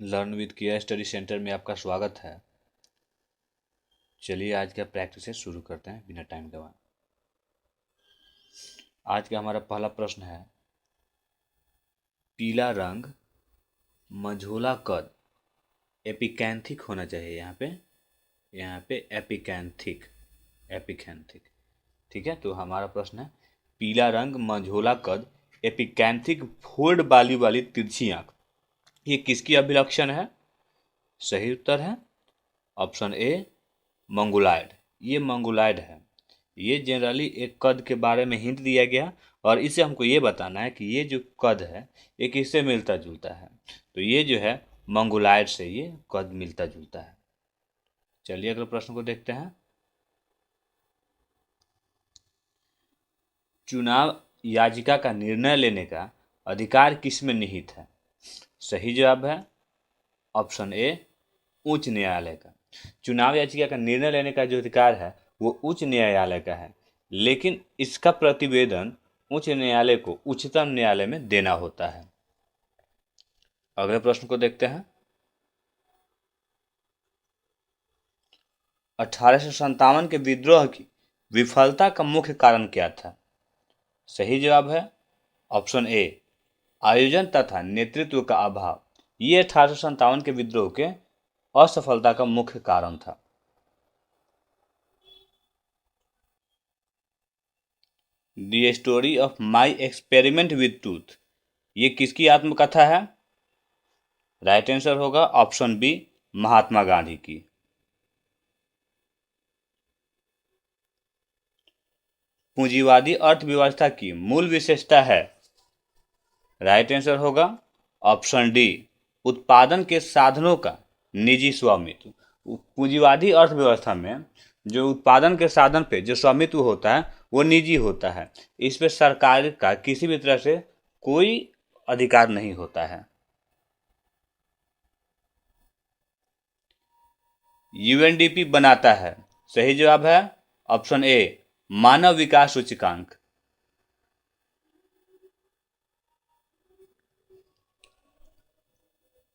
Learn with care study centre में आपका स्वागत है। चलिए आज का प्रैक्टिस शुरू करते हैं बिना टाइम गवाए। आज का हमारा पहला प्रश्न है, पीला रंग, मझोला कद, एपिकैंथिक होना चाहिए। यहाँ पे एपिकैंथिक। ठीक है, तो हमारा प्रश्न है, पीला रंग, मझोला कद, एपिकैंथिक, फोल्ड वाली तिरछी आंख, ये किसकी अभिलक्षण है? सही उत्तर है ऑप्शन ए, मंगोलायड। ये मंगोलायड है। ये जनरली एक कद के बारे में हिंट दिया गया और इससे हमको ये बताना है कि ये जो कद है ये किससे मिलता जुलता है। तो ये जो है मंगोलायड से ये कद मिलता जुलता है। चलिए अगले प्रश्न को देखते हैं। चुनाव याचिका का निर्णय लेने का अधिकार किसमें निहित है? सही जवाब है ऑप्शन ए, उच्च न्यायालय का। चुनाव याचिका का निर्णय लेने का जो अधिकार है वो उच्च न्यायालय का है, लेकिन इसका प्रतिवेदन उच्च न्यायालय को उच्चतम न्यायालय में देना होता है। अगले प्रश्न को देखते हैं। 1857 के विद्रोह की विफलता का मुख्य कारण क्या था? सही जवाब है ऑप्शन ए, आयोजन तथा नेतृत्व का अभाव। ये 1857 के विद्रोह के असफलता का मुख्य कारण था। The story of my experiment with tooth, ये किसकी आत्मकथा है? राइट आंसर होगा ऑप्शन बी, महात्मा गांधी की। पूंजीवादी अर्थव्यवस्था की मूल विशेषता है? राइट आंसर होगा ऑप्शन डी, उत्पादन के साधनों का निजी स्वामित्व। पूंजीवादी अर्थव्यवस्था में जो उत्पादन के साधन पे जो स्वामित्व होता है वो निजी होता है। इस पे सरकार का किसी भी तरह से कोई अधिकार नहीं होता है। यूएनडीपी बनाता है? सही जवाब है ऑप्शन ए, मानव विकास सूचकांक।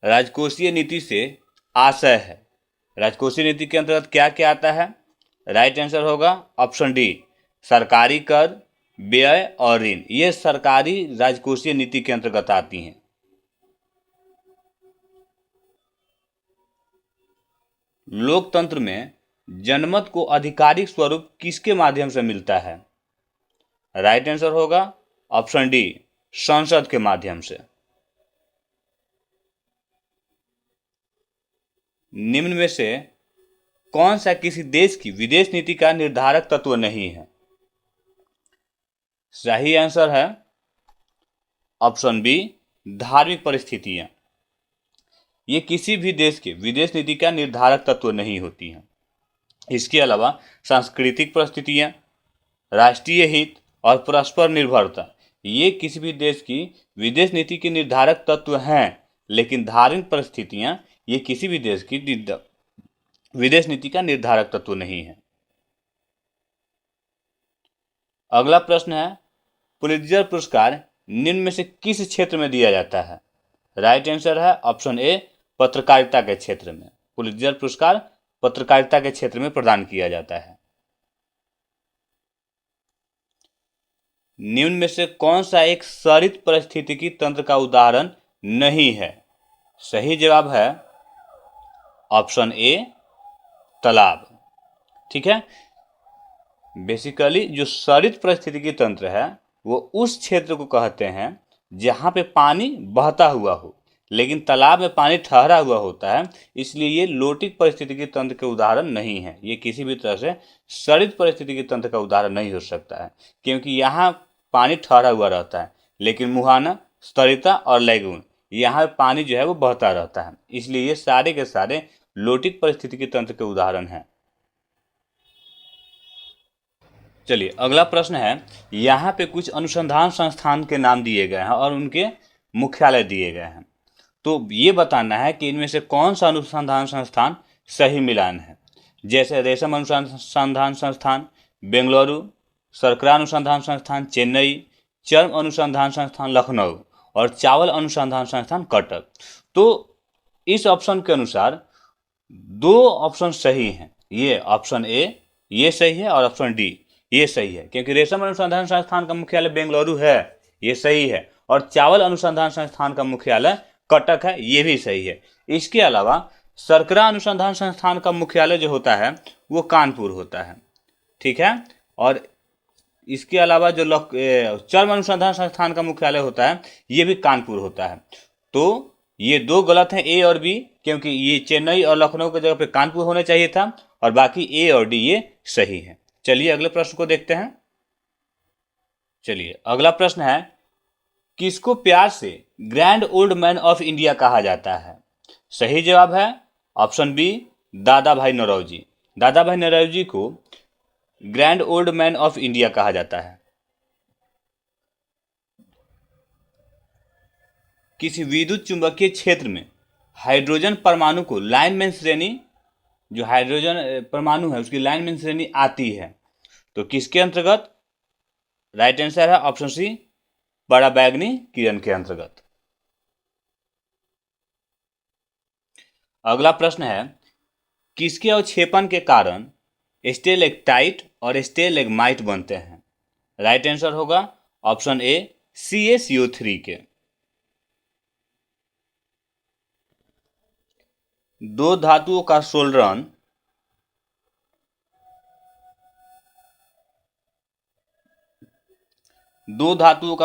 राजकोषीय नीति से आशय है? राजकोषीय नीति के अंतर्गत क्या क्या आता है? राइट आंसर होगा ऑप्शन डी, सरकारी कर, व्यय और ऋण। ये सरकारी राजकोषीय नीति के अंतर्गत आती हैं। लोकतंत्र में जनमत को आधिकारिक स्वरूप किसके माध्यम से मिलता है? राइट आंसर होगा ऑप्शन डी, संसद के माध्यम से। निम्न में से कौन सा किसी देश की विदेश नीति का निर्धारक तत्व नहीं है? सही आंसर है ऑप्शन बी, धार्मिक परिस्थितियां। ये किसी भी देश के विदेश नीति का निर्धारक तत्व नहीं होती हैं। इसके अलावा सांस्कृतिक परिस्थितियां, राष्ट्रीय हित और परस्पर निर्भरता, ये किसी भी देश की विदेश नीति के निर्धारक तत्व हैं, लेकिन धार्मिक परिस्थितियां ये किसी भी देश की विदेश नीति का निर्धारक तत्व नहीं है। अगला प्रश्न है, पुलित्जर पुरस्कार निम्न में से किस क्षेत्र में दिया जाता है? राइट आंसर है ऑप्शन ए, पत्रकारिता के क्षेत्र में। पुलित्जर पुरस्कार पत्रकारिता के क्षेत्र में प्रदान किया जाता है। निम्न में से कौन सा एक सरित पारिस्थितिकी तंत्र का उदाहरण नहीं है? सही जवाब है ऑप्शन ए, तालाब। ठीक है, बेसिकली जो सरित पारिस्थितिकी तंत्र है वो उस क्षेत्र को कहते हैं जहां पे पानी बहता हुआ हो, लेकिन तालाब में पानी ठहरा हुआ होता है, इसलिए ये लोटिक पारिस्थितिकी तंत्र के उदाहरण नहीं है। ये किसी भी तरह से सरित पारिस्थितिकी तंत्र का उदाहरण नहीं हो सकता है, क्योंकि यहाँ पानी ठहरा हुआ रहता है, लेकिन मुहाना, स्तरिता और लैगून, यहाँ पानी जो है वो बहता रहता है, इसलिए ये सारे के सारे लोटिक पारिस्थितिकी तंत्र के उदाहरण हैं। चलिए अगला प्रश्न है, यहाँ पे कुछ अनुसंधान संस्थान के नाम दिए गए हैं और उनके मुख्यालय दिए गए हैं। तो ये बताना है कि इनमें से कौन सा अनुसंधान संस्थान सही मिलान है। जैसे रेशम अनुसंधान संस्थान बेंगलुरु, शर्करा अनुसंधान संस्थान चेन्नई, चर्म अनुसंधान संस्थान लखनऊ और चावल अनुसंधान संस्थान कटक। तो इस ऑप्शन के अनुसार दो ऑप्शन सही हैं। ये ऑप्शन ए ये सही है और ऑप्शन डी ये सही है, क्योंकि रेशम अनुसंधान संस्थान का मुख्यालय बेंगलुरु है, ये सही है, और चावल अनुसंधान संस्थान का मुख्यालय कटक है, ये भी सही है। इसके अलावा शर्करा अनुसंधान संस्थान का मुख्यालय जो होता है वो कानपुर होता है, ठीक है। और इसके अलावा जो चर्म अनुसंधान संस्थान का मुख्यालय होता है ये भी कानपुर होता है। तो ये दो गलत हैं, ए और बी, क्योंकि ये चेन्नई और लखनऊ की जगह पे कानपुर होना चाहिए था, और बाकी ए और डी ये सही है। चलिए अगले प्रश्न को देखते हैं। चलिए अगला प्रश्न है, किसको प्यार से grand old man of India कहा जाता है? सही जवाब है ऑप्शन बी दादा भाई नौरोजी। दादा भाई नौरोजी को grand old man of India कहा जाता है। किसी विद्युत चुंबकीय क्षेत्र में हाइड्रोजन परमाणु को लाइनमैन श्रेणी, जो हाइड्रोजन परमाणु है उसकी लाइनमैन श्रेणी आती है, तो किसके अंतर्गत? राइट आंसर है ऑप्शन सी बड़ा बैगनी किरण के अंतर्गत। अगला प्रश्न है, किसके अवक्षेपण के कारण स्टेलेक्टाइट और स्टेलेग्माइट बनते हैं? राइट आंसर होगा ऑप्शन ए CaCO3 के। दो धातुओं का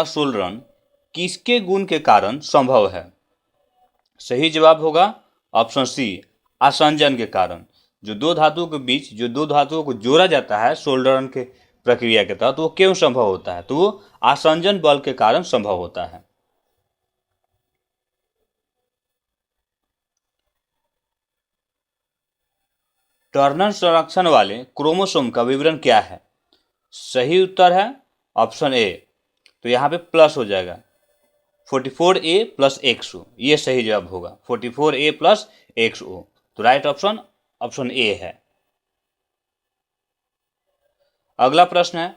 सोलरन किसके गुण के कारण संभव है? सही जवाब होगा ऑप्शन सी आसंजन के कारण। जो दो धातुओं के बीच जो दो धातुओं को जोड़ा जाता है सोल्डरन के प्रक्रिया के तहत, वो क्यों संभव होता है? तो वो आसंजन बल के कारण संभव होता है। टर्नर संरक्षण वाले क्रोमोसोम का विवरण क्या है? सही उत्तर है ऑप्शन ए, तो यहाँ पे प्लस हो जाएगा 44A + XO, ये सही जवाब होगा 44A + XO। तो राइट ऑप्शन ऑप्शन ए है। अगला प्रश्न है,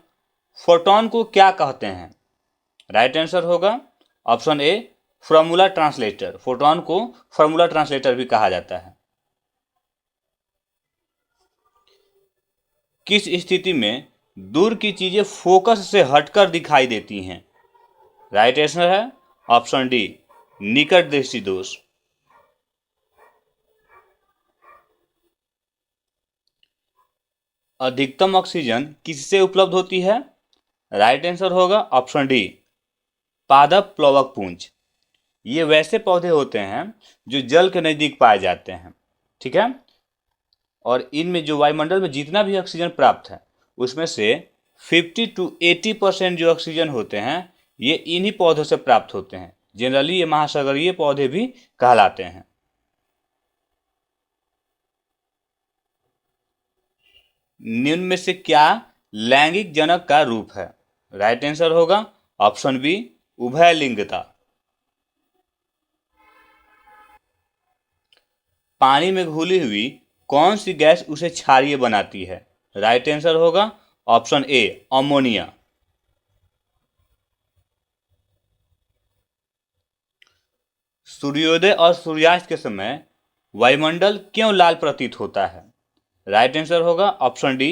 फोटोन को क्या कहते हैं? राइट आंसर होगा option a formula translator. Photon को फॉर्मूला ट्रांसलेटर भी कहा जाता है। किस स्थिति में दूर की चीजें फोकस से हटकर दिखाई देती हैं? राइट आंसर है ऑप्शन डी निकट दृष्टि दोष। अधिकतम ऑक्सीजन किससे उपलब्ध होती है? राइट आंसर होगा ऑप्शन डी पादप प्लवक पुंज। ये वैसे पौधे होते हैं जो जल के नजदीक पाए जाते हैं, ठीक है। और इनमें जो वायुमंडल में जितना भी ऑक्सीजन प्राप्त है उसमें से 50 to 80% जो ऑक्सीजन होते हैं ये इन्हीं पौधों से प्राप्त होते हैं। जनरली ये महासागरीय पौधे भी कहलाते हैं। निम्न में से क्या लैंगिक जनक का रूप है? राइट आंसर होगा ऑप्शन बी उभयलिंगता। पानी में घुली हुई कौन सी गैस उसे क्षारीय बनाती है? राइट आंसर होगा ऑप्शन ए अमोनिया। सूर्योदय और सूर्यास्त के समय वायुमंडल क्यों लाल प्रतीत होता है? राइट आंसर होगा ऑप्शन डी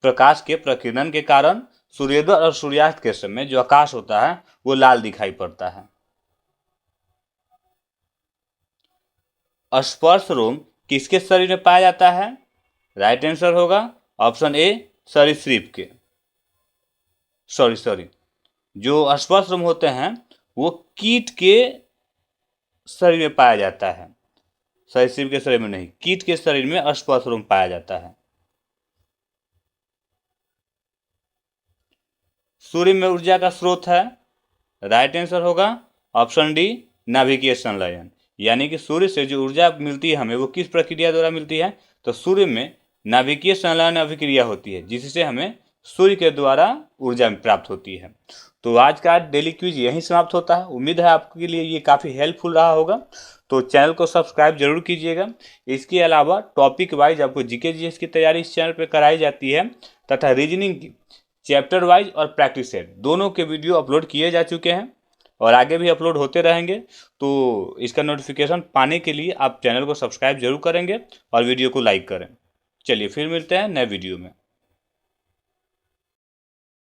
प्रकाश के प्रकीर्णन के कारण सूर्योदय और सूर्यास्त के समय जो आकाश होता है वो लाल दिखाई पड़ता है। स्पर्श रोम किसके शरीर में पाया जाता है? राइट आंसर होगा ऑप्शन ए सरीसृप के। सॉरी जो स्पर्श रोम होते हैं वो कीट के शरीर में पाया जाता है, सरीसृप के शरीर में नहीं, कीट के शरीर में स्पर्श रोम पाया जाता है। सूर्य में ऊर्जा का स्रोत है? राइट आंसर होगा ऑप्शन डी नाभिकीय संलयन। यानी कि सूर्य से जो ऊर्जा मिलती है हमें वो किस प्रक्रिया द्वारा मिलती है? तो सूर्य में नाभिकीय संलयन अभिक्रिया होती है जिससे हमें सूर्य के द्वारा ऊर्जा प्राप्त होती है। तो आज का डेली क्विज यहीं समाप्त होता है। उम्मीद है आपके लिए ये काफ़ी हेल्पफुल रहा होगा। तो चैनल को सब्सक्राइब जरूर कीजिएगा। इसके अलावा टॉपिक वाइज आपको जीके जीएस की तैयारी इस चैनल पर कराई जाती है तथा रीजनिंग की चैप्टर वाइज और प्रैक्टिस सेट दोनों के वीडियो अपलोड किए जा चुके हैं। और आगे भी अपलोड होते रहेंगे। तो इसका नोटिफिकेशन पाने के लिए आप चैनल को सब्सक्राइब जरूर करेंगे और वीडियो को लाइक करें। चलिए फिर मिलते हैं नए वीडियो में।